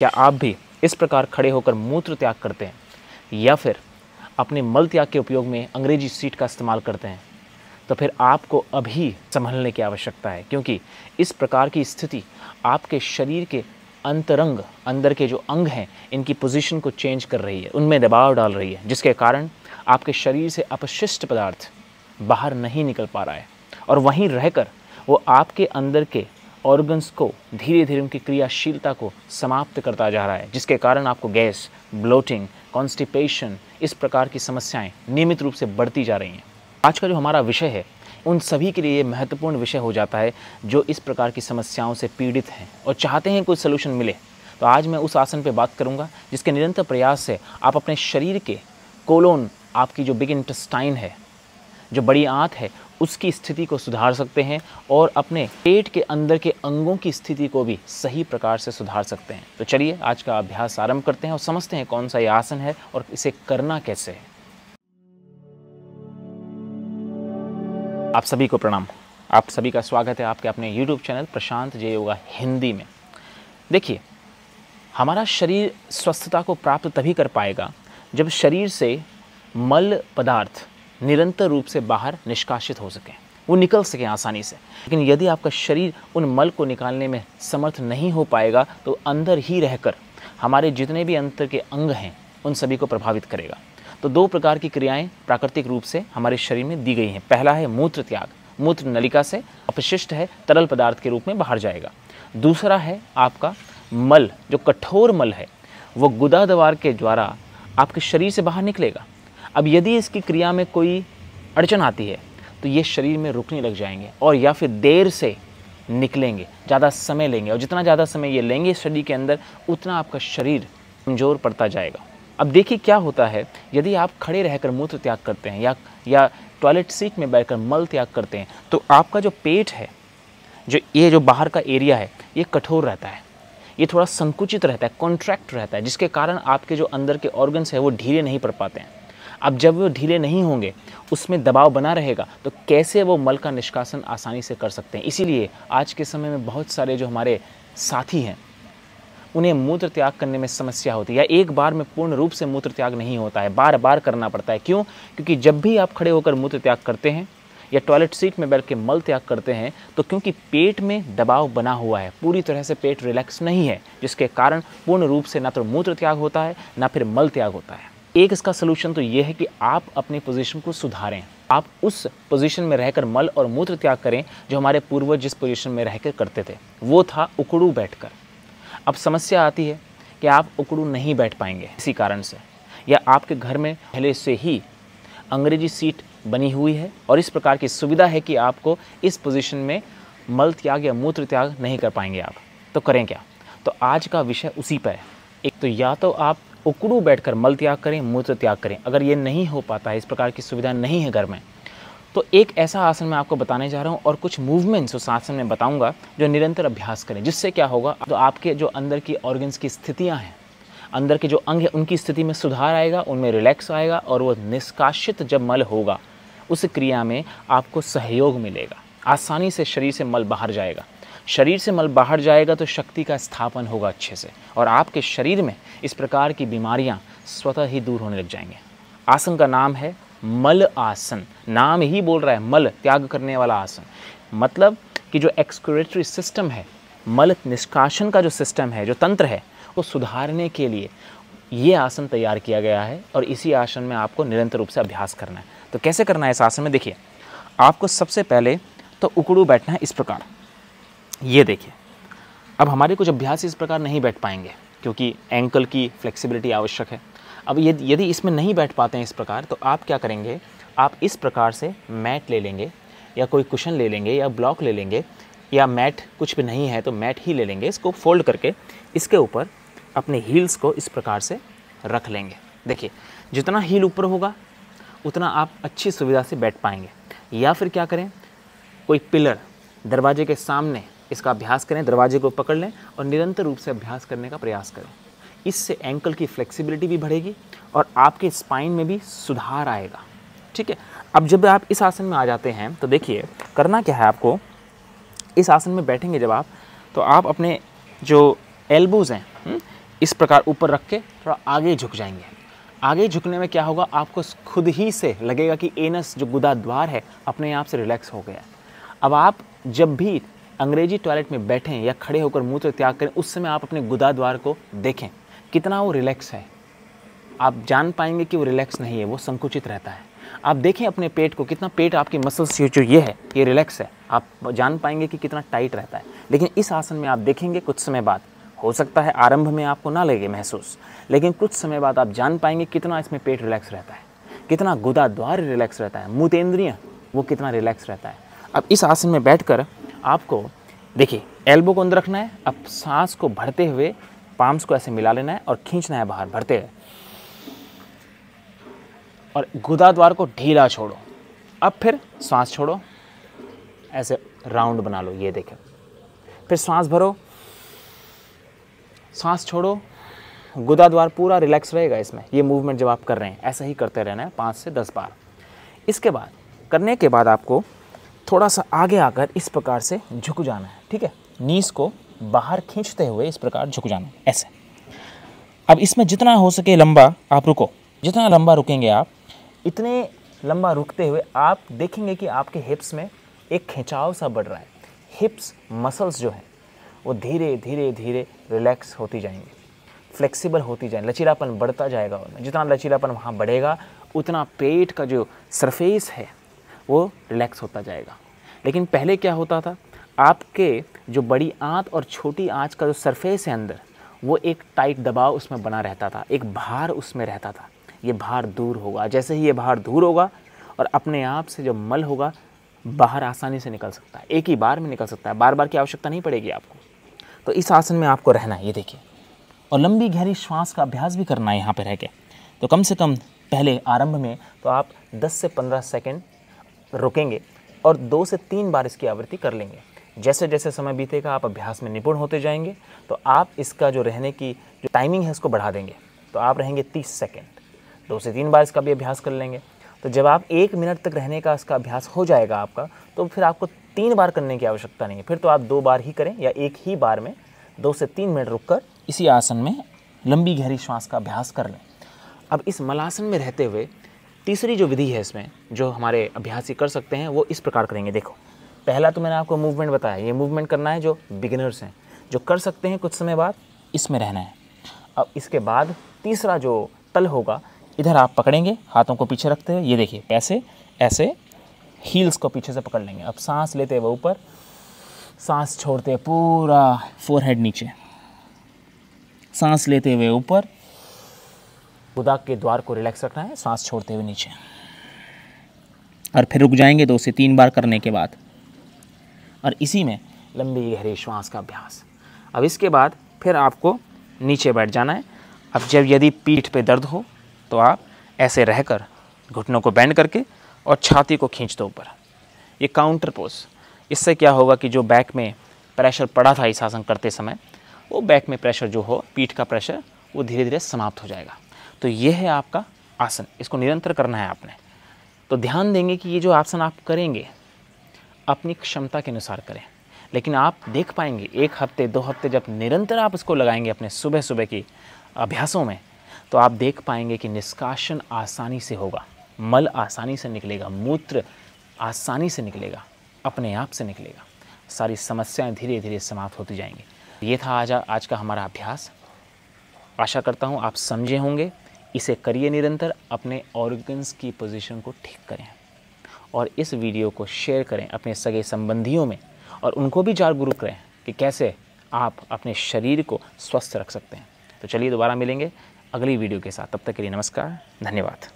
क्या आप भी इस प्रकार खड़े होकर मूत्र त्याग करते हैं या फिर अपने मल त्याग के उपयोग में अंग्रेजी सीट का इस्तेमाल करते हैं? तो फिर आपको अभी संभलने की आवश्यकता है, क्योंकि इस प्रकार की स्थिति आपके शरीर के अंतरंग, अंदर के जो अंग हैं, इनकी पोजीशन को चेंज कर रही है, उनमें दबाव डाल रही है, जिसके कारण आपके शरीर से अपशिष्ट पदार्थ बाहर नहीं निकल पा रहा है और वहीं रहकर वो आपके अंदर के ऑर्गन्स को धीरे धीरे उनकी क्रियाशीलता को समाप्त करता जा रहा है, जिसके कारण आपको गैस, ब्लोटिंग, कॉन्स्टिपेशन, इस प्रकार की समस्याएं नियमित रूप से बढ़ती जा रही हैं। आज का जो हमारा विषय है, उन सभी के लिए महत्वपूर्ण विषय हो जाता है जो इस प्रकार की समस्याओं से पीड़ित हैं और चाहते हैं कोई सलूशन मिले। तो आज मैं उस आसन पे बात करूंगा जिसके निरंतर प्रयास से आप अपने शरीर के कोलोन, आपकी जो बिग इंटेस्टाइन है, जो बड़ी आंत है, उसकी स्थिति को सुधार सकते हैं और अपने पेट के अंदर के अंगों की स्थिति को भी सही प्रकार से सुधार सकते हैं। तो चलिए आज का अभ्यास आरंभ करते हैं और समझते हैं कौन सा ये आसन है और इसे करना कैसे है। आप सभी को प्रणाम। आप सभी का स्वागत है आपके अपने YouTube चैनल प्रशांत जय योगा हिंदी में। देखिए, हमारा शरीर स्वस्थता को प्राप्त तभी कर पाएगा जब शरीर से मल पदार्थ निरंतर रूप से बाहर निष्कासित हो सकें, वो निकल सकें आसानी से। लेकिन यदि आपका शरीर उन मल को निकालने में समर्थ नहीं हो पाएगा तो अंदर ही रहकर हमारे जितने भी अंतर के अंग हैं उन सभी को प्रभावित करेगा। तो दो प्रकार की क्रियाएं प्राकृतिक रूप से हमारे शरीर में दी गई हैं। पहला है मूत्र त्याग, मूत्र नलिका से अपशिष्ट है तरल पदार्थ के रूप में बाहर जाएगा। दूसरा है आपका मल, जो कठोर मल है, वो गुदाद्वार के द्वारा आपके शरीर से बाहर निकलेगा। अब यदि इसकी क्रिया में कोई अड़चन आती है तो ये शरीर में रुकने लग जाएंगे और या फिर देर से निकलेंगे, ज़्यादा समय लेंगे, और जितना ज़्यादा समय ये लेंगे शरीर के अंदर उतना आपका शरीर कमज़ोर पड़ता जाएगा। अब देखिए क्या होता है, यदि आप खड़े रहकर मूत्र त्याग करते हैं या टॉयलेट सीट में बैठकर मल त्याग करते हैं तो आपका जो पेट है, जो बाहर का एरिया है, ये कठोर रहता है, ये थोड़ा संकुचित रहता है, कॉन्ट्रैक्ट रहता है, जिसके कारण आपके जो अंदर के ऑर्गन्स है वो ढीले नहीं पड़ पाते हैं। अब जब वो ढीले नहीं होंगे, उसमें दबाव बना रहेगा, तो कैसे वो मल का निष्कासन आसानी से कर सकते हैं। इसीलिए आज के समय में बहुत सारे जो हमारे साथी हैं उन्हें मूत्र त्याग करने में समस्या होती है, या एक बार में पूर्ण रूप से मूत्र त्याग नहीं होता है, बार बार करना पड़ता है। क्यों? क्योंकि जब भी आप खड़े होकर मूत्र त्याग करते हैं या टॉयलेट सीट में बैठ के मल त्याग करते हैं तो क्योंकि पेट में दबाव बना हुआ है, पूरी तरह से पेट रिलैक्स नहीं है, जिसके कारण पूर्ण रूप से ना तो मूत्र त्याग होता है ना फिर मल त्याग होता है। एक इसका सलूशन तो ये है कि आप अपनी पोजीशन को सुधारें। आप उस पोजीशन में रहकर मल और मूत्र त्याग करें जो हमारे पूर्वज जिस पोजीशन में रहकर करते थे, वो था उकड़ू बैठकर। अब समस्या आती है कि आप उकड़ू नहीं बैठ पाएंगे इसी कारण से, या आपके घर में पहले से ही अंग्रेजी सीट बनी हुई है और इस प्रकार की सुविधा है कि आपको इस पोजीशन में मल त्याग या मूत्र त्याग नहीं कर पाएंगे आप। तो करें क्या? तो आज का विषय उसी पर है। एक तो या तो आप उकड़ू बैठकर मल त्याग करें, मूत्र त्याग करें। अगर ये नहीं हो पाता है, इस प्रकार की सुविधा नहीं है घर में, तो एक ऐसा आसन मैं आपको बताने जा रहा हूँ और कुछ मूवमेंट्स उस आसन में बताऊंगा जो निरंतर अभ्यास करें। जिससे क्या होगा, तो आपके जो अंदर की ऑर्गन्स की स्थितियाँ हैं, अंदर के जो अंग हैं, उनकी स्थिति में सुधार आएगा, उनमें रिलैक्स आएगा और वो निष्कासित जब मल होगा उस क्रिया में आपको सहयोग मिलेगा। आसानी से शरीर से मल बाहर जाएगा। शरीर से मल बाहर जाएगा तो शक्ति का स्थापन होगा अच्छे से, और आपके शरीर में इस प्रकार की बीमारियां स्वतः ही दूर होने लग जाएंगे। आसन का नाम है मल आसन। नाम ही बोल रहा है मल त्याग करने वाला आसन। मतलब कि जो एक्सक्रीटरी सिस्टम है, मल निष्कासन का जो सिस्टम है, जो तंत्र है, वो सुधारने के लिए ये आसन तैयार किया गया है और इसी आसन में आपको निरंतर रूप से अभ्यास करना है। तो कैसे करना है इस आसन में? देखिए, आपको सबसे पहले तो उकड़ू बैठना है इस प्रकार। ये देखिए, अब हमारे कुछ अभ्यास इस प्रकार नहीं बैठ पाएंगे क्योंकि एंकल की फ्लेक्सिबिलिटी आवश्यक है। अब यदि इसमें नहीं बैठ पाते हैं इस प्रकार, तो आप क्या करेंगे, आप इस प्रकार से मैट ले लेंगे या कोई कुशन ले लेंगे या ब्लॉक ले लेंगे, या मैट कुछ भी नहीं है तो मैट ही ले लेंगे। इसको फोल्ड करके इसके ऊपर अपने हील्स को इस प्रकार से रख लेंगे। देखिए, जितना हील ऊपर होगा उतना आप अच्छी सुविधा से बैठ पाएंगे। या फिर क्या करें, कोई पिलर दरवाजे के सामने इसका अभ्यास करें, दरवाजे को पकड़ लें और निरंतर रूप से अभ्यास करने का प्रयास करें। इससे एंकल की फ्लेक्सिबिलिटी भी बढ़ेगी और आपके स्पाइन में भी सुधार आएगा। ठीक है। अब जब आप इस आसन में आ जाते हैं तो देखिए करना क्या है आपको। इस आसन में बैठेंगे जब आप, तो आप अपने जो एल्बोज़ हैं इस प्रकार ऊपर रख के थोड़ा आगे झुक जाएंगे। आगे झुकने में क्या होगा, आपको खुद ही से लगेगा कि एनस जो गुदा द्वार है अपने आप से रिलैक्स हो गया है। अब आप जब भी अंग्रेजी टॉयलेट में बैठें या खड़े होकर मूत्र त्याग करें, उस समय आप अपने गुदा द्वार को देखें कितना वो रिलैक्स है। आप जान पाएंगे कि वो रिलैक्स नहीं है, वो संकुचित रहता है। आप देखें अपने पेट को, कितना पेट आपकी मसल्स जो ये है ये रिलैक्स है, आप जान पाएंगे कि कितना टाइट रहता है। लेकिन इस आसन में आप देखेंगे कुछ समय बाद, हो सकता है आरंभ में आपको ना लगे महसूस, लेकिन कुछ समय बाद आप जान पाएंगे कितना इसमें पेट रिलैक्स रहता है, कितना गुदा द्वार रिलैक्स रहता है, मूत्रेंद्रिय वो कितना रिलैक्स रहता है। अब इस आसन में बैठकर आपको देखिए एल्बो को अंदर रखना है। अब सांस को भरते हुए पाम्स को ऐसे मिला लेना है और खींचना है बाहर भरते हुए, और गुदा द्वार को ढीला छोड़ो। अब फिर सांस छोड़ो, ऐसे राउंड बना लो, ये देखो। फिर सांस भरो, सांस छोड़ो, गुदा द्वार पूरा रिलैक्स रहेगा इसमें। ये मूवमेंट जब आप कर रहे हैं ऐसा ही करते रहना है 5 से 10 बार। इसके बाद करने के बाद आपको थोड़ा सा आगे आकर इस प्रकार से झुक जाना है, ठीक है। नीस को बाहर खींचते हुए इस प्रकार झुक जाना है ऐसे। अब इसमें जितना हो सके लंबा आप रुको, जितना लंबा रुकेंगे आप, इतने लंबा रुकते हुए आप देखेंगे कि आपके हिप्स में एक खिंचाव सा बढ़ रहा है। हिप्स मसल्स जो हैं वो धीरे धीरे धीरे रिलैक्स होती जाएंगी, फ्लेक्सिबल होती जाएंगी, लचीलापन बढ़ता जाएगा उनमें। जितना लचीलापन वहाँ बढ़ेगा उतना पेट का जो सरफेस है वो रिलैक्स होता जाएगा। लेकिन पहले क्या होता था, आपके जो बड़ी आंत और छोटी आंत का जो सरफेस है अंदर, वो एक टाइट दबाव उसमें बना रहता था, एक भार उसमें रहता था। ये भार दूर होगा। जैसे ही ये भार दूर होगा और अपने आप से जो मल होगा बाहर आसानी से निकल सकता है, एक ही बार में निकल सकता है, बार बार की आवश्यकता नहीं पड़ेगी आपको। तो इस आसन में आपको रहना है, ये देखिए। और लंबी गहरी श्वास का अभ्यास भी करना है यहाँ पे रह के। तो कम से कम पहले आरंभ में तो आप 10 से 15 सेकंड रुकेंगे और 2 से 3 बार इसकी आवृत्ति कर लेंगे। जैसे जैसे समय बीतेगा आप अभ्यास में निपुण होते जाएंगे, तो आप इसका जो रहने की जो टाइमिंग है उसको बढ़ा देंगे। तो आप रहेंगे 30 सेकेंड, 2 से 3 बार इसका भी अभ्यास कर लेंगे। तो जब आप 1 मिनट तक रहने का इसका अभ्यास हो जाएगा आपका, तो फिर आपको 3 बार करने की आवश्यकता नहीं है। फिर तो आप 2 बार ही करें या एक ही बार में 2 से 3 मिनट रुककर इसी आसन में लंबी गहरी श्वास का अभ्यास कर लें। अब इस मलासन में रहते हुए तीसरी जो विधि है इसमें जो हमारे अभ्यासी कर सकते हैं वो इस प्रकार करेंगे। देखो, पहला तो मैंने आपको मूवमेंट बताया, ये मूवमेंट करना है जो बिगिनर्स हैं, जो कर सकते हैं कुछ समय बाद इसमें रहना है। अब इसके बाद तीसरा जो तल होगा, इधर आप पकड़ेंगे हाथों को पीछे रखते हुए, ये देखिए पैसे ऐसे हील्स को पीछे से पकड़ लेंगे। अब सांस लेते हुए ऊपर, सांस छोड़ते हुए पूरा फोरहेड नीचे, सांस लेते हुए ऊपर, गुदा के द्वार को रिलैक्स रखना है, सांस छोड़ते हुए नीचे, और फिर रुक जाएंगे 2 से 3 बार करने के बाद। और इसी में लंबी गहरी श्वास का अभ्यास। अब इसके बाद फिर आपको नीचे बैठ जाना है। अब जब यदि पीठ पे दर्द हो तो आप ऐसे रहकर घुटनों को बेंड करके और छाती को खींच दो ऊपर, ये काउंटर पोज। इससे क्या होगा कि जो बैक में प्रेशर पड़ा था इस आसन करते समय, वो बैक में प्रेशर जो हो, पीठ का प्रेशर, वो धीरे धीरे समाप्त हो जाएगा। तो ये है आपका आसन, इसको निरंतर करना है आपने। तो ध्यान देंगे कि ये जो आसन आप करेंगे अपनी क्षमता के अनुसार करें, लेकिन आप देख पाएंगे 1 हफ्ते 2 हफ्ते जब निरंतर आप इसको लगाएंगे अपने सुबह सुबह की अभ्यासों में, तो आप देख पाएंगे कि निष्कासन आसानी से होगा, मल आसानी से निकलेगा, मूत्र आसानी से निकलेगा, अपने आप से निकलेगा, सारी समस्याएं धीरे धीरे समाप्त होती जाएंगी। ये था आज का हमारा अभ्यास। आशा करता हूँ आप समझे होंगे। इसे करिए निरंतर, अपने ऑर्गन्स की पोजीशन को ठीक करें और इस वीडियो को शेयर करें अपने सगे संबंधियों में, और उनको भी जागरूक करें कि कैसे आप अपने शरीर को स्वस्थ रख सकते हैं। तो चलिए दोबारा मिलेंगे अगली वीडियो के साथ, तब तक के लिए नमस्कार, धन्यवाद।